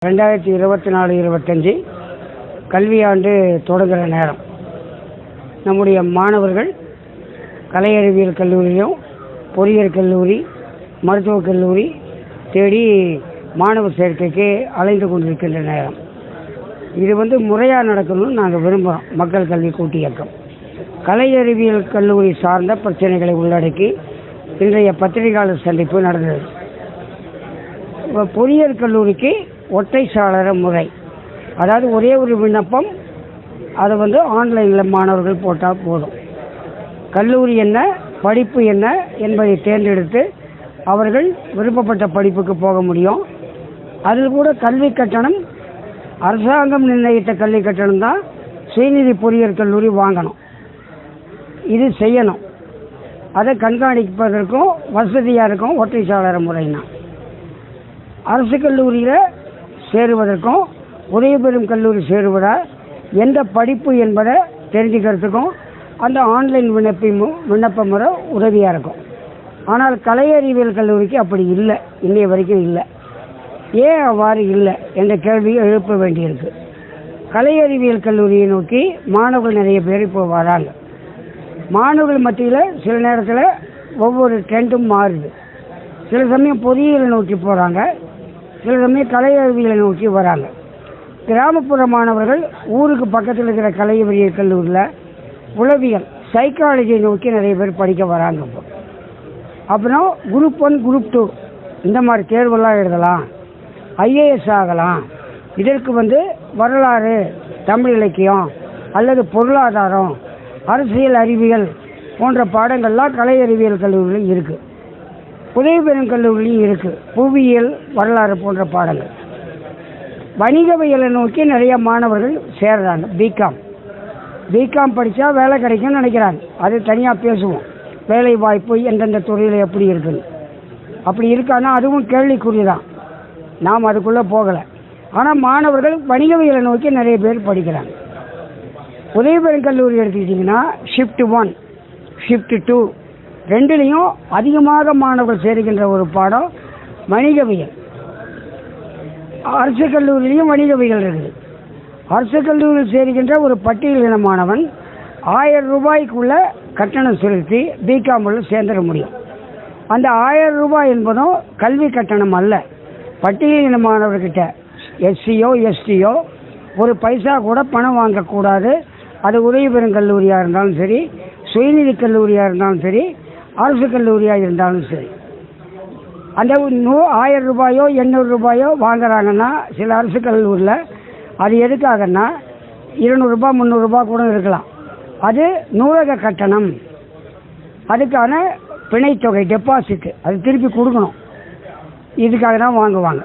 2024-25 கல்வியாண்டு தொடங்குகிற நேரம் நம்முடைய மாணவர்கள் கலை அறிவியல் கல்லூரியும் பொறியியல் கல்லூரி மருத்துவக் கல்லூரி தேடி மாணவர் சேர்க்கைக்கு அலைந்து கொண்டிருக்கின்ற நேரம். இது முறையாக நடக்கணும்னு நாங்கள் விரும்புகிறோம். மக்கள் கல்வி கூட்டு இயக்கம் கலை அறிவியல் கல்லூரி சார்ந்த பிரச்சனைகளை உள்ளடக்கி இன்றைய பத்திரிகையாளர் சந்திப்பு நடந்தது. பொறியியல் கல்லூரிக்கு ஒற்றை சாளர முறை, அதாவது ஒரே ஒரு விண்ணப்பம், அதை ஆன்லைனில் மாணவர்கள் போட்டால் போதும். கல்லூரி என்ன, படிப்பு என்ன என்பதை தேர்ந்தெடுத்து அவர்கள் விருப்பப்பட்ட படிப்புக்கு போக முடியும். அதில் கூட கல்வி கட்டணம் அரசாங்கம் நிர்ணயித்த கல்வி கட்டணம் தான் சுயநிதி பொறியியல் கல்லூரி வாங்கணும். இது செய்யணும். அதை கண்காணிப்பதற்கும் வசதியாக இருக்கும் ஒற்றை சாளர முறைனா. அரசு கல்லூரியில் சேருவதற்கும் உதவி பெறும் கல்லூரி சேருவதா எந்த படிப்பு என்பதை தெரிஞ்சுக்கிறதுக்கும் அந்த ஆன்லைன் விண்ணப்ப முறை உதவியாக இருக்கும். ஆனால் கலை அறிவியல் கல்லூரிக்கு அப்படி இல்லை, இன்னைய வரைக்கும் இல்லை. ஏன் அவ்வாறு இல்லை என்ற கேள்வியை எழுப்ப வேண்டியிருக்கு. கலை அறிவியல் கல்லூரியை நோக்கி மாணவர்கள் நிறைய பேர் இப்போ வராங்க. மாணவர்கள் மத்தியில் சில நேரத்தில் ஒவ்வொரு ட்ரெண்டும் மாறுது. சில சமயம் பொறியியலை நோக்கி போகிறாங்க, சில சமயம் கலை அறிவியலை நோக்கி வராங்க. கிராமப்புற மாணவர்கள் ஊருக்கு பக்கத்தில் இருக்கிற கலை அறிவியல் கல்லூரியில் உளவியல் சைக்காலஜியை நோக்கி நிறைய பேர் படிக்க வராங்க. அப்புறம் குரூப் 1 குரூப் 2 இந்த மாதிரி தேர்வெல்லாம் எழுதலாம், ஐஏஎஸ் ஆகலாம். இதற்கு வரலாறு, தமிழ் இலக்கியம் அல்லது பொருளாதாரம், அரசியல் அறிவியல் போன்ற பாடங்கள்லாம் கலை அறிவியல் கல்லூரியில் இருக்குது. உதவி பெறும் கல்லூரிலையும் இருக்குது புவியியல், வரலாறு போன்ற பாடங்கள். வணிகவியலை நோக்கி நிறைய மாணவர்கள் சேர்றாங்க. பிகாம் படித்தா வேலை கிடைக்கும்னு நினைக்கிறாங்க. அது தனியாக பேசுவோம். வேலை வாய்ப்பு எந்தெந்த துறையில் எப்படி இருக்குன்னு. அப்படி இருக்கான்னா அதுவும் கேள்விக்குறிதான். நாம் அதுக்குள்ளே போகலை. ஆனால் மாணவர்கள் வணிகவியலை நோக்கி நிறைய பேர் படிக்கிறாங்க. உதவி பெறும் கல்லூரி எடுத்துக்கிட்டிங்கன்னா ஷிஃப்ட் 1 ஷிஃப்ட் 2 ரெண்டுலேயும் அதிகமாக மாணவர்கள் சேருகின்ற ஒரு பாடம் வணிகவியல். அரசு கல்லூரியிலையும் வணிகவியல் இருக்குது. அரசு கல்லூரியில் சேருகின்ற ஒரு பட்டியலின மாணவன் 1000 ரூபாய்க்குள்ள கட்டணம் செலுத்தி பிகாமில் சேர்ந்துட முடியும். அந்த 1000 ரூபாய் என்பதும் கல்வி கட்டணம் அல்ல. பட்டியலின மாணவர்கிட்ட எஸ்சியோ எஸ்டியோ ஒரு பைசா கூட பணம் வாங்கக்கூடாது. அது உதவி பெறும் கல்லூரியாக இருந்தாலும் சரி, சுயநிதி கல்லூரியாக இருந்தாலும் சரி, அரசு கல்லூரியாக இருந்தாலும் சரி. அந்த 1000 ரூபாயோ 800 ரூபாயோ வாங்குறாங்கன்னா சில அரசு கல்லூரியில் அது எதுக்காகன்னா 200 ரூபாய் 300 ரூபாய் கூட இருக்கலாம். அது நூலக கட்டணம், அதுக்கான பிணைத்தொகை டெபாசிட், அது திருப்பி கொடுக்கணும். இதுக்காக தான் வாங்குவாங்க.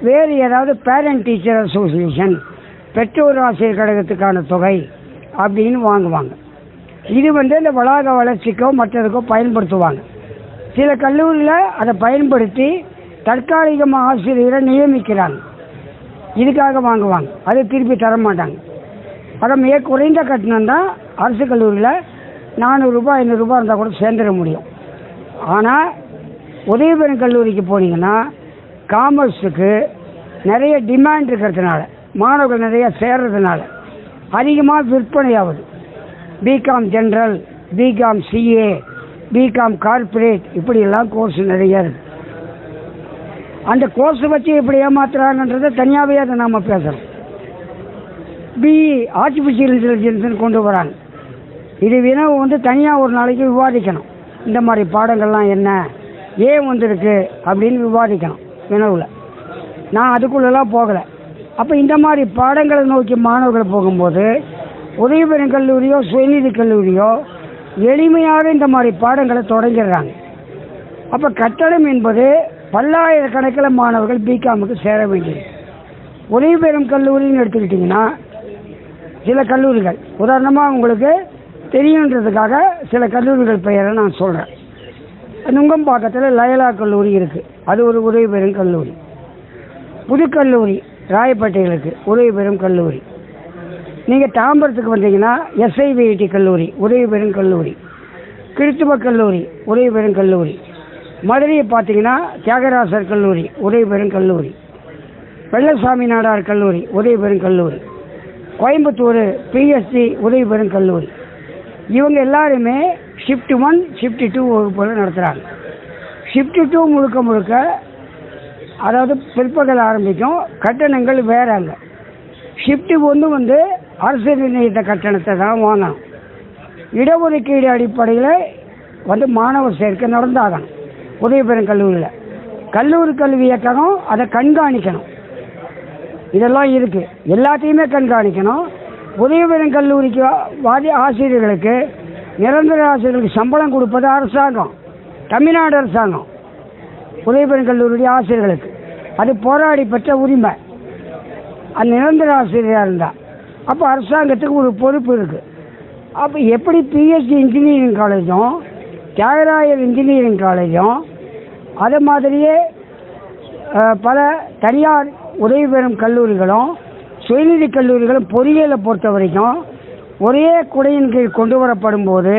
வேறு ஏதாவது பேரண்ட் டீச்சர் அசோசியேஷன், பெற்றோர் ஆசிரியர் கழகத்துக்கான தொகை அப்படின்னு வாங்குவாங்க. இது இந்த வளாக வளர்ச்சிக்கோ மற்றதுக்கோ பயன்படுத்துவாங்க. சில கல்லூரியில் அதை பயன்படுத்தி தற்காலிகமாக ஆசிரியரை நியமிக்கிறாங்க. இதுக்காக வாங்குவாங்க. அதை திருப்பி தர மாட்டாங்க. அதை மிக குறைந்த கட்டணம் தான் அரசு கல்லூரியில் 400 ரூபாய் 500 ரூபாய் இருந்தால் கூட சேர்ந்துட முடியும். ஆனால் உதவி பெறும் கல்லூரிக்கு போனீங்கன்னா காமர்ஸுக்கு நிறைய டிமாண்ட் இருக்கிறதுனால, மாணவர்கள் நிறைய சேர்றதுனால அதிகமாக விற்பனை ஆகுது. BCom general, BCom CA, BCom corporate, இப்படியெல்லாம் கோர்ஸ் நிறைய இருக்குது. அந்த கோர்ஸை வச்சு எப்படி ஏமாத்துறாங்கன்றதை தனியாகவே அதை நாம் பேசுகிறோம். பிஇ ஆர்டிஃபிஷியல் இன்டெலிஜென்ஸ்னு கொண்டு வராங்க. இது வினவு தனியாக ஒரு நாளைக்கு விவாதிக்கணும். இந்த மாதிரி பாடங்கள்லாம் என்ன, ஏன் வந்திருக்கு அப்படின்னு விவாதிக்கணும் வினவில். நான் அதுக்குள்ளெல்லாம் போகலை. அப்போ இந்த மாதிரி பாடங்களை நோக்கி மாணவர்கள் போகும்போது உதவி பெறும் கல்லூரியோ சுயநிதி கல்லூரியோ எளிமையாக இந்த மாதிரி பாடங்களை தொடங்கிடுறாங்க. அப்போ கட்டணம் என்பது பல்லாயிரக்கணக்கில் மாணவர்கள் பிகாமுக்கு சேர வேண்டியது. உதவி பெறும் கல்லூரின்னு எடுத்துக்கிட்டிங்கன்னா சில கல்லூரிகள், உதாரணமாக உங்களுக்கு தெரியுன்றதுக்காக சில கல்லூரிகள் பெயரை நான் சொல்கிறேன். நுங்கம்பாக்கத்தில் லயலா கல்லூரி இருக்குது, அது ஒரு உதவி பெறும் கல்லூரி. புதுக்கல்லூரி ராயப்பேட்டையில் இருக்குது, உதவி பெறும் கல்லூரி. நீங்கள் தாம்பரத்துக்கு வந்தீங்கன்னா எஸ்ஐவிஐடி கல்லூரி, உதவி பெறும் கல்லூரி. கிறிஸ்துவ கல்லூரி, உதவி பெறும் கல்லூரி. மதுரையை பார்த்தீங்கன்னா தியாகராசர் கல்லூரி, உதவி பெறும் கல்லூரி. வெள்ளசாமி நாடார் கல்லூரி உதவி பெறும் கல்லூரி, கோயம்புத்தூர் பிஎஸ்சி உதவி பெறும் கல்லூரி, இவங்க எல்லாருமே ஷிஃப்ட் 1 ஷிஃப்ட் 2 வகுப்புகள் நடத்துகிறாங்க. ஷிஃப்ட் 2 முழுக்க முழுக்க அதாவது பிற்பகல் ஆரம்பிக்கும், கட்டணங்கள் வேறாங்க. ஷிஃப்ட் 1 வந்து அரசு நிர்ணயித்த கட்டணத்தை தான் வாங்கணும். இடஒதுக்கீடு அடிப்படையில் வந்து மாணவர் சேர்க்கை நடந்தாகணும். உதவி பெறும் கல்லூரியில் கல்லூரி கல்வி இயக்கணும், அதை கண்காணிக்கணும். இதெல்லாம் இருக்குது, எல்லாத்தையுமே கண்காணிக்கணும். உதவி பெறும் கல்லூரிக்கு ஆசிரியர்களுக்கு நிரந்தர ஆசிரியர்களுக்கு சம்பளம் கொடுப்பது அரசாங்கம், தமிழ்நாடு அரசாங்கம். உதவி பெறும் கல்லூரியுடைய ஆசிரியர்களுக்கு அது போராடி பெற்ற உரிமை. அது நிரந்தர ஆசிரியராக இருந்தால் அப்போ அரசாங்கத்துக்கு ஒரு பொறுப்பு இருக்குது. அப்போ எப்படி பிஎஸ்சி இன்ஜினியரிங் காலேஜும் தியாகராயர் இன்ஜினியரிங் காலேஜும் அதே மாதிரியே பல தனியார் உதவி பெறும் கல்லூரிகளும் சுயநிதி கல்லூரிகளும் பொறியியலை பொறுத்த வரைக்கும் ஒரே குடையின் கீழ் கொண்டு வரப்படும் போது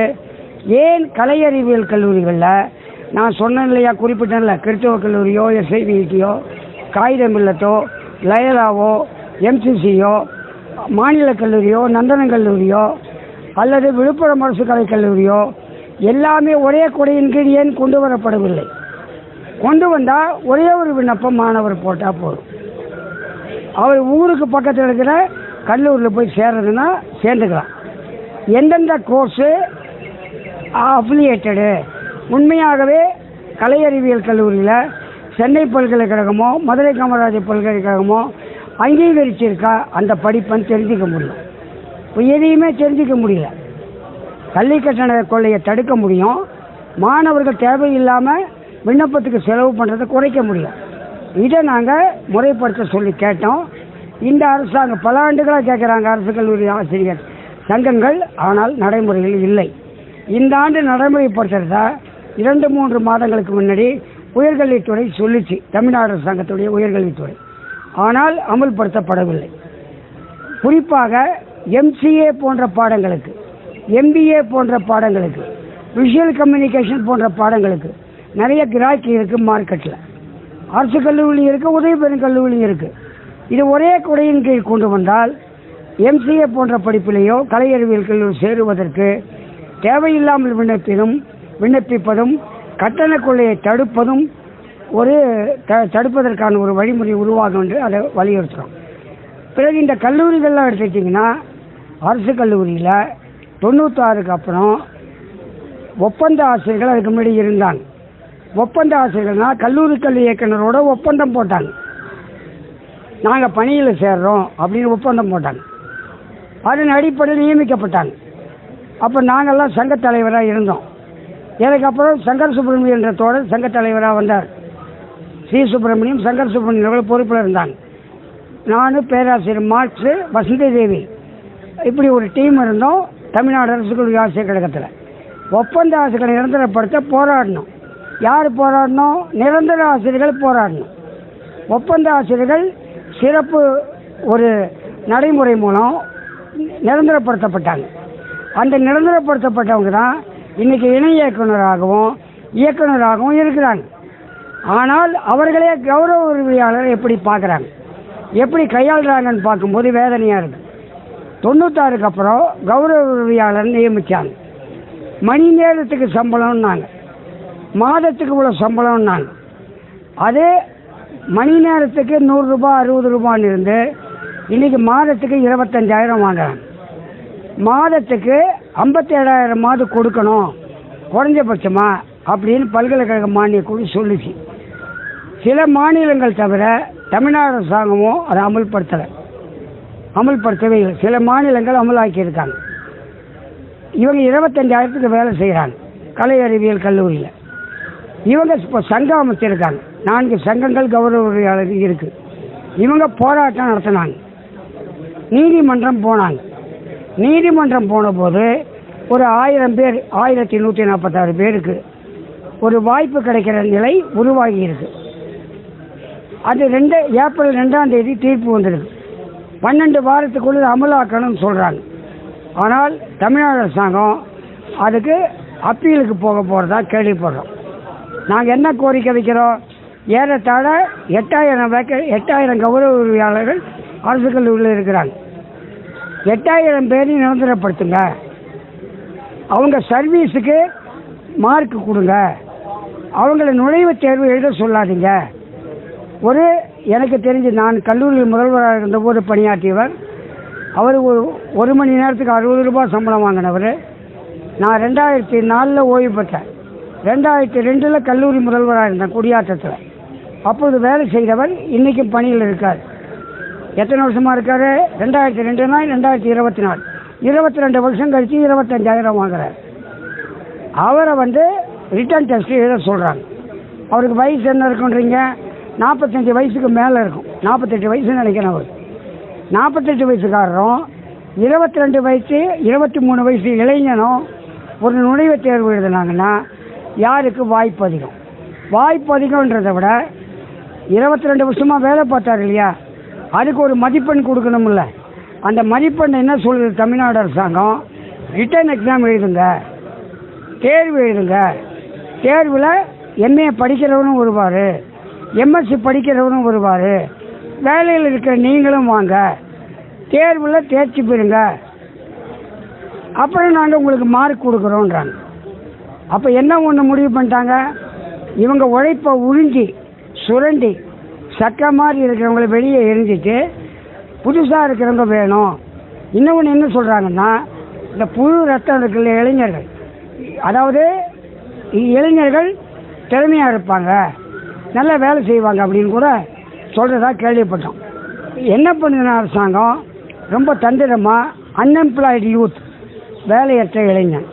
ஏன் கலை அறிவியல் கல்லூரிகளில் நான் சொன்னேன் இல்லையா, குறிப்பிட்டேன்ல, கிறிஸ்தவ கல்லூரியோ எஸ்ஐவிடியோ காகிதம் இல்லத்தோ லயலாவோ எம்சிசியோ மாநில கல்லூரியோ நந்தனம் கல்லூரியோ அல்லது விழுப்புரம் அரசு கலைக் கல்லூரியோ எல்லாமே ஒரே குடையின் கீழ் ஏன் கொண்டு வரப்படவில்லை? கொண்டு வந்தால் ஒரே ஒரு விண்ணப்பம் மாணவர் போட்டால் போதும். அவர் ஊருக்கு பக்கத்தில் இருக்கிற கல்லூரியில் போய் சேர்றதுன்னா சேர்ந்துக்கலாம். எந்தெந்த கோர்ஸு அஃபிலியேட்டடு உண்மையாகவே கலை அறிவியல் கல்லூரியில் சென்னை பல்கலைக்கழகமோ மதுரை காமராஜர் பல்கலைக்கழகமோ அங்கீகரிச்சிருக்கா அந்த படிப்பன்னு தெரிஞ்சிக்க முடியும். இப்போ எதையுமே தெரிஞ்சிக்க முடியல. கல்வி கட்டண கொள்ளையை தடுக்க முடியும், மாணவர்கள் தேவையில்லாமல் விண்ணப்பத்துக்கு செலவு பண்ணுறதை குறைக்க முடியும். இதை நாங்கள் முறைப்படுத்த சொல்லி கேட்டோம். இந்த அரசாங்கம் பல ஆண்டுகளாக கேட்குறாங்க அரசு கல்லூரி ஆசிரியர் சங்கங்கள், ஆனால் நடைமுறையில் இல்லை. இந்த ஆண்டு நடைமுறைப்படுத்துறதா 2-3 மாதங்களுக்கு முன்னாடி உயர்கல்வித்துறை சொல்லிச்சு, தமிழ்நாடு அரசாங்கத்துடைய உயர்கல்வித்துறை. ஆனால் அமல்படுத்தப்படவில்லை. குறிப்பாக எம்சிஏ போன்ற பாடங்களுக்கு, எம்பிஏ போன்ற பாடங்களுக்கு, விஷுவல் கம்யூனிகேஷன் போன்ற பாடங்களுக்கு நிறைய கிராக்கி இருக்குது மார்க்கெட்டில். அரசு கல்லூரி இருக்குது, உதவி பெறும் கல்லூரி இருக்குது. இது ஒரே குடையின் கீழ் கொண்டு வந்தால் எம்சிஏ போன்ற படிப்பிலேயோ கலை அறிவியல் கல்லூரி சேருவதற்கு தேவையில்லாமல் விண்ணப்பிப்பதும் கட்டண கொள்ளையை தடுப்பதும் தடுப்பதற்கான ஒரு வழிமுறை உருவாகும் என்று அதை வலியுறுத்துகிறோம். பிறகு இந்த கல்லூரிகள்லாம் எடுத்துக்கிட்டிங்கன்னா அரசு கல்லூரியில் 96க்கு அப்புறம் ஒப்பந்த ஆசிரியர்கள் அதுக்கு முன்னாடி இருந்தாங்க. ஒப்பந்த ஆசிரியர்கள்னால் கல்லூரி கல்வி இயக்குனரோட ஒப்பந்தம் போட்டாங்க. நாங்கள் பணியில் சேர்றோம் அப்படின்னு ஒப்பந்தம் போட்டாங்க. அதன் அடிப்படையில் நியமிக்கப்பட்டாங்க. அப்போ நாங்கள்லாம் சங்கத் தலைவராக இருந்தோம். அதுக்கப்புறம் சங்கர் சுப்பிரமணியம் என்ற தோழர் சங்கத் தலைவராக வந்தார். சி சுப்பிரமணியம் சங்கர் சுப்பிரமணியம் பொறுப்பில் இருந்தாங்க. நான் பேராசிரியர் மார்க்ஸு வசந்தி தேவி இப்படி ஒரு டீம் இருந்தோம் தமிழ்நாடு அரசு கல்லூரி ஆசிரியர் கழகத்தில். ஒப்பந்த ஆசிரியர்களை நிரந்தரப்படுத்த போராடணும். யார் போராடணும்? நிரந்தர ஆசிரியர்கள் போராடணும். ஒப்பந்த ஆசிரியர்கள் சிறப்பு ஒரு நடைமுறை மூலம் நிரந்தரப்படுத்தப்பட்டாங்க. அந்த நிரந்தரப்படுத்தப்பட்டவங்க தான் இன்றைக்கி இணை இயக்குனராகவும் இருக்கிறாங்க. ஆனால் அவர்களே கௌரவ உதவியாளர் எப்படி பார்க்குறாங்க, எப்படி கையாளுறாங்கன்னு பார்க்கும்போது வேதனையாக இருக்குது. 96க்கு அப்புறம் கௌரவ உதவியாளர் நியமித்தாங்க. மணி நேரத்துக்கு சம்பளம்னாங்க, மாதத்துக்கு இவ்வளோ சம்பளம்னாங்க. அதே மணி நேரத்துக்கு 100 ரூபா 60 ரூபான்னு இருந்து இன்றைக்கி மாதத்துக்கு 25,000 வாங்குறாங்க. மாதத்துக்கு 57,000 கொடுக்கணும் குறைஞ்சபட்சமாக அப்படின்னு பல்கலைக்கழக மானிய குழு சொல்லிச்சு. சில மாநிலங்கள் தவிர தமிழ்நாடு அரசாங்கமும் அதை அமல்படுத்தவே இல்லை. சில மாநிலங்கள் அமலாக்கியிருக்காங்க. இவங்க 25,000க்கு வேலை செய்கிறாங்க கலை அறிவியல் கல்லூரியில். இவங்க இப்போ சங்கம் அமைச்சிருக்காங்க. 4 சங்கங்கள் கௌரவ உதவியாளர் இருக்குது. இவங்க போராட்டம் நடத்தினாங்க, நீதிமன்றம் போனாங்க. நீதிமன்றம் போன போது ஒரு 1000 பேர் 1146 பேருக்கு ஒரு வாய்ப்பு கிடைக்கிற நிலை உருவாகி இருக்கு. அது ஏப்ரல் 2ஆம் தேதி தீர்ப்பு வந்திருக்கு. 12 வாரத்துக்குள்ள அமலாக்கணும்னு சொல்கிறாங்க. ஆனால் தமிழ்நாடு அரசாங்கம் அதுக்கு அப்பீலுக்கு போகிறதா கேள்விப்படுறோம். நாங்கள் என்ன கோரிக்கை வைக்கிறோம்? ஏறத்தாழ 8000 கௌரவ உதவியாளர்கள் அரசு கல்லூரியில் இருக்கிறாங்க. 8000 பேரையும் நிரந்தரப்படுத்துங்க. அவங்க சர்வீஸுக்கு மார்க் கொடுங்க. அவங்கள நுழைவுத் தேர்வு எழுத சொல்லாதீங்க. எனக்கு தெரிஞ்சு நான் கல்லூரியில் முதல்வராக இருந்தபோது பணியாற்றியவர், அவர் ஒரு மணி நேரத்துக்கு 60 ரூபாய் சம்பளம் வாங்கினவர். நான் 2004 ஓய்வு பெற்றேன். 2002 கல்லூரி முதல்வராக இருந்தேன் குடியாற்றத்தில். அப்போது வேலை செய்தவர் இன்றைக்கும் பணியில் இருக்கார். எத்தனை வருஷமாக இருக்கார்? 2002னா 2024, 22 வருஷம் கழித்து 25,000 வாங்குறார். அவரை ரிட்டன் டெஸ்ட் எழுத சொல்கிறாங்க. அவருக்கு வயசு என்ன இருக்குன்றீங்க? 45 வயசுக்கு மேலே இருக்கும். 48 வயசுன்னு நினைக்கிறேன். அவர் 48 வயசுக்காரரும் 22 வயசு 23 வயசு இளைஞனும் ஒரு நுழைவுத் தேர்வு எழுதினாங்கன்னா யாருக்கு வாய்ப்பு அதிகம்? வாய்ப்பு அதிகம்ன்றதை விட 22 வருஷமாக வேலை பார்த்தார் இல்லையா, அதுக்கு ஒரு மதிப்பெண் கொடுக்கணும்ல. அந்த மதிப்பெண் என்ன சொல்லுது தமிழ்நாடு அரசாங்கம்? ரிட்டன் எக்ஸாம் எழுதுங்க, தேர்வு எழுதுங்க. தேர்வில் எம்ஏ படிக்கிறவனும் வருவார், எம்எஸ்சி படிக்கிறவனும் வருவார். வேலையில் இருக்கிற நீங்களும் வாங்க, தேர்வில் தேர்ச்சி பெறுங்க, அப்புறம் நாங்கள் உங்களுக்கு மார்க் கொடுக்குறோன்றாங்க. அப்போ என்ன ஒன்று முடிவு பண்ணிட்டாங்க? இவங்க உழைப்பை உறிஞ்சி சுரண்டி சக்கை மாதிரி இருக்கிறவங்கள வெளியே எரிஞ்சிட்டு புதுசாக இருக்கிறவங்க வேணும். இன்னொன்று என்ன சொல்கிறாங்கன்னா, இந்த புது ரத்தம் இருக்கிற இளைஞர்கள், அதாவது இளைஞர்கள் திறமையாக இருப்பாங்க, நல்லா வேலை செய்வாங்க அப்படின்னு கூட சொல்கிறதா கேள்விப்பட்டோம். என்ன பண்ணுதுன்னா அரசாங்கம் ரொம்ப தந்திரமாக அன்எம்ப்ளாய்டு யூத், வேலையற்ற இளைஞன்,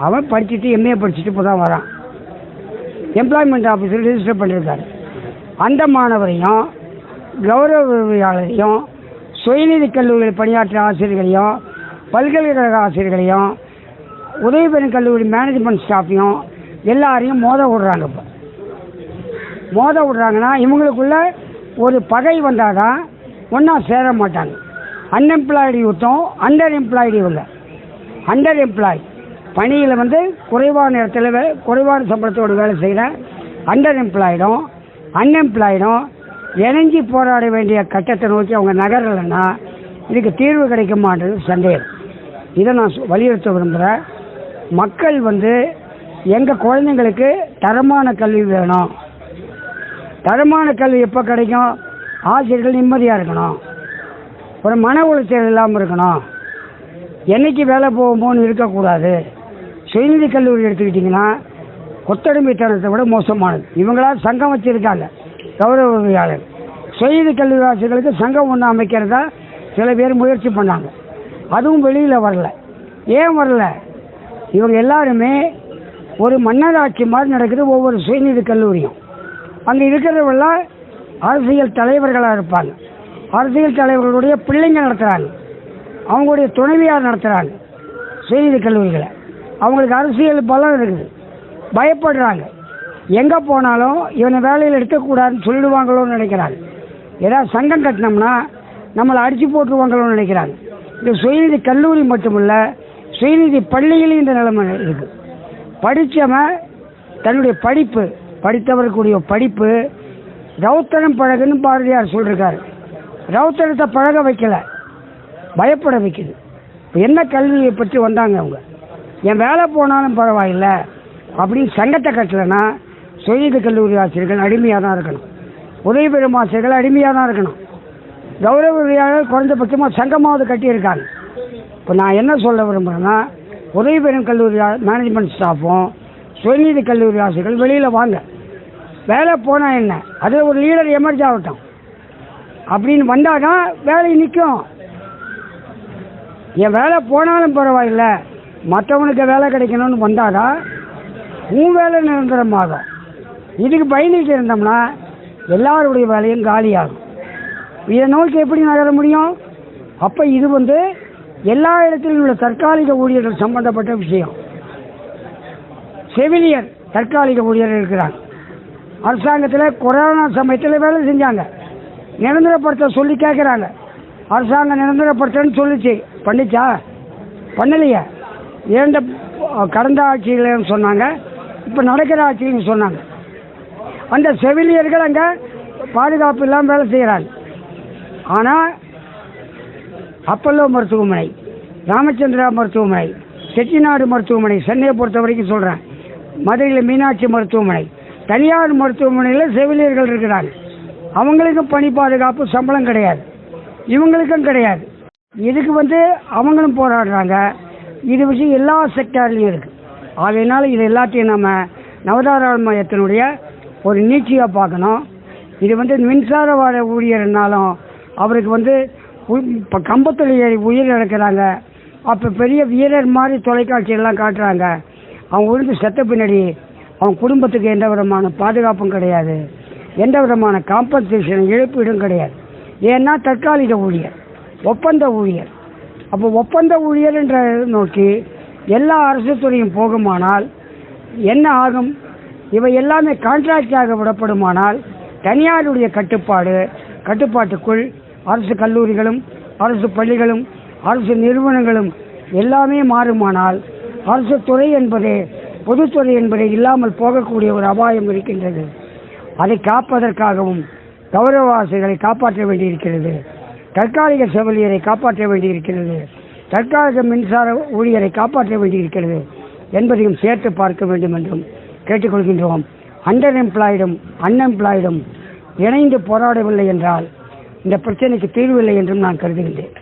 அவன் படிச்சுட்டு எம்ஏ படிச்சுட்டு இப்போ தான் வரான், எம்ப்ளாய்மெண்ட் ஆஃபீஸில் ரிஜிஸ்டர் பண்ணியிருக்காரு. அந்த மாணவரையும் கௌரவ உதவியாளரையும் சுயநிதி கல்லூரியில் பணியாற்றிய ஆசிரியர்களையும் பல்கலைக்கழக ஆசிரியர்களையும் உதவி பெறும் கல்லூரி மேனேஜ்மெண்ட் ஸ்டாஃபையும் எல்லாரையும் மோத விடுறாங்க. இப்போ மோத விடுறாங்கன்னா இவங்களுக்குள்ள ஒரு பகை வந்தால் தான் ஒன்றா சேர மாட்டாங்க. அன்எம்ப்ளாய்டு யூத்தும் அண்டர் எம்ப்ளாய்டு, இவங்க அண்டர் எம்ப்ளாய்டு பணியில் குறைவான இடத்துல குறைவான சம்பளத்தோடு வேலை செய்கிற அண்டர் எம்ப்ளாய்டும் அன்எம்ப்ளாய்டும் இணைஞ்சி போராட வேண்டிய கட்டத்தை நோக்கி அவங்க நகரலைன்னா இதுக்கு தீர்வு கிடைக்குமான்றது சந்தேகம். இதை நான் வலியுறுத்த விரும்புகிறேன். மக்கள் எங்கள் குழந்தைங்களுக்கு தரமான கல்வி வேணும். தரமான கல்வி எப்போ கிடைக்கும்? ஆசிரியர்கள் நிம்மதியாக இருக்கணும், ஒரு மன உளைச்சல் இல்லாமல் இருக்கணும், என்னைக்கு வேலை போகும்போன்னு இருக்கக்கூடாது. சுயநிதி கல்லூரி எடுத்துக்கிட்டிங்கன்னா கொத்தடிமைத்தனத்தை விட மோசமானது. இவங்களா சங்கம் வச்சுருக்காங்க கௌரவ உதவியாளர். சுயநிதி கல்லூரி ஆசிரியர்களுக்கு சங்கம் ஒன்று அமைக்கிறதா சில பேர் முயற்சி பண்ணாங்க, அதுவும் வெளியில் வரல. ஏன் வரல? இவங்க எல்லாருமே ஒரு மன்னராட்சி மாதிரி நடக்குது ஒவ்வொரு சுயநிதி கல்லூரியும். அங்கே இருக்கிறவெல்லாம் அரசியல் தலைவர்களாக இருப்பாங்க, அரசியல் தலைவர்களுடைய பிள்ளைங்க நடத்துகிறாங்க, அவங்களுடைய துணைவியார் நடத்துகிறாங்க சுயநிதி கல்லூரிகளை. அவங்களுக்கு அரசியல் பலம் இருக்குது, பயப்படுறாங்க. எங்கே போனாலும் இவனை வேலையில் எடுக்கக்கூடாதுன்னு சொல்லிடுவாங்களோன்னு நினைக்கிறாங்க. ஏதாவது சங்கம் கட்டினோம்னா நம்மளை அடித்து போட்டுருவாங்களோன்னு நினைக்கிறாங்க. இந்த சுயநிதி கல்லூரி மட்டுமில்ல, சுயநிதி பள்ளியிலையும் இந்த நிலைமை இருக்குது. படித்தவன் தன்னுடைய படிப்பு, படித்தவர்களுடைய படிப்பு ரவுத்தரம் பழகுன்னு பாரதியார் சொல்லியிருக்காரு. ரவுத்தரத்தை பழக வைக்கல, பயப்பட வைக்குது. இப்போ என்ன கல்வியை பற்றி வந்தாங்க அவங்க? என் வேலை போனாலும் பரவாயில்ல அப்படின்னு சங்கத்தை கட்டலைன்னா சுயநிதி கல்லூரி ஆசிரியர்கள் அடிமையாக தான் இருக்கணும், உதவி பெறும் ஆசிரியர்கள் அடிமையாக தான் இருக்கணும். கௌரவ உதவியாளர்கள் குறைந்தபட்சமாக சங்கமாவது கட்டியிருக்காங்க. இப்போ நான் என்ன சொல்ல விரும்புகிறேன்னா, உதவி பெறும் கல்லூரி மேனேஜ்மெண்ட் ஸ்டாஃபும் சுயநிதி கல்லூரி ஆசிரியர்கள் வெளியில் வாங்க. வேலை போனால் என்ன, அது ஒரு லீடர் எமர்ஜ் ஆகட்டும் அப்படின்னு வந்தால் தான் வேலை நிற்கும். என் வேலை போனாலும் பரவாயில்ல, மற்றவனுக்கு வேலை கிடைக்கணும்னு வந்தால் தான் உன் வேலை நிரந்தரமாகும். இதுக்கு பயணிட்டு இருந்தோம்னா எல்லாருடைய வேலையும் காலியாகும். இதை நோக்கி எப்படி நகர முடியும்? அப்போ இது எல்லா இடத்திலும் உள்ள தற்காலிக ஊழியர்கள் சம்பந்தப்பட்ட விஷயம். செவிலியர் தற்காலிக ஊழியர்கள் இருக்கிறாங்க. அரசாங்கத்தில் கொரோனா சமயத்தில் வேலை செஞ்சாங்க, நிரந்தரப்படுத்த சொல்லி கேட்குறாங்க. அரசாங்கம் நிரந்தரப்படுத்தன்னு சொல்லிச்சு, பண்ணிச்சா? பண்ணலையே. கடந்த ஆட்சியில்னு சொன்னாங்க, இப்போ நடக்கிற ஆட்சின்னு சொன்னாங்க. அந்த செவிலியர்கள் அங்கே பாதுகாப்பு இல்லாமல் வேலை செய்கிறாங்க. ஆனால் அப்பல்லோ மருத்துவமனை, ராமச்சந்திரா மருத்துவமனை, செட்டிநாடு மருத்துவமனை, சென்னையை பொறுத்த வரைக்கும் சொல்கிறேன், மதுரையில் மீனாட்சி மருத்துவமனை, தனியார் மருத்துவமனையில் செவிலியர்கள் இருக்கிறாங்க. அவங்களுக்கும் பணி பாதுகாப்பு சம்பளம் கிடையாது, இவங்களுக்கும் கிடையாது. இதுக்கு அவங்களும் போராடுறாங்க. இது விஷயம் எல்லா செக்டார்லையும் இருக்குது. அதனால் இது எல்லாத்தையும் நம்ம நவதாராள மையத்தினுடைய ஒரு நீட்சியாக பார்க்கணும். இது மின்சார வார ஊழியர்னாலும் அவருக்கு இப்போ கம்பத்தில் உயிர் இழக்கிறாங்க. அப்போ பெரிய வீரர் மாதிரி தொலைக்காட்சியெல்லாம் காட்டுறாங்க. அவங்க செத்த பின்னாடி அவங்க குடும்பத்துக்கு எந்த விதமான பாதுகாப்பும் கிடையாது, எந்த விதமான காம்பன்சேஷன் இழப்பீடும் கிடையாது. ஏன்னா தற்காலிக ஊழியர், ஒப்பந்த ஊழியர். அப்போ ஒப்பந்த ஊழியர் என்ற நோக்கி எல்லா அரசு துறையும் போகுமானால் என்ன ஆகும்? இவை எல்லாமே கான்ட்ராக்டாக விடப்படுமானால் தனியாருடைய கட்டுப்பாட்டுக்குள் அரசு கல்லூரிகளும் அரசு பள்ளிகளும் அரசு நிறுவனங்களும் எல்லாமே மாறுமானால் அரசு துறை என்பதே பொதுத்துறை என்பதே இல்லாமல் போகக்கூடிய ஒரு அபாயம் இருக்கின்றது. அதை காப்பதற்காகவும் கௌரவவாசிகளை காப்பாற்ற வேண்டியிருக்கிறது, தற்காலிக செவிலியரை காப்பாற்ற வேண்டியிருக்கிறது, தற்காலிக மின்சார ஊழியரை காப்பாற்ற வேண்டியிருக்கிறது என்பதையும் சேர்த்து பார்க்க வேண்டும் என்றும் கேட்டுக்கொள்கின்றோம். அண்டர் எம்ப்ளாய்டும் அன்எம்ப்ளாய்டும் இணைந்து போராடவில்லை என்றால் இந்த பிரச்சனைக்கு தீர்வில்லை என்றும் நான் கருதுகின்றேன்.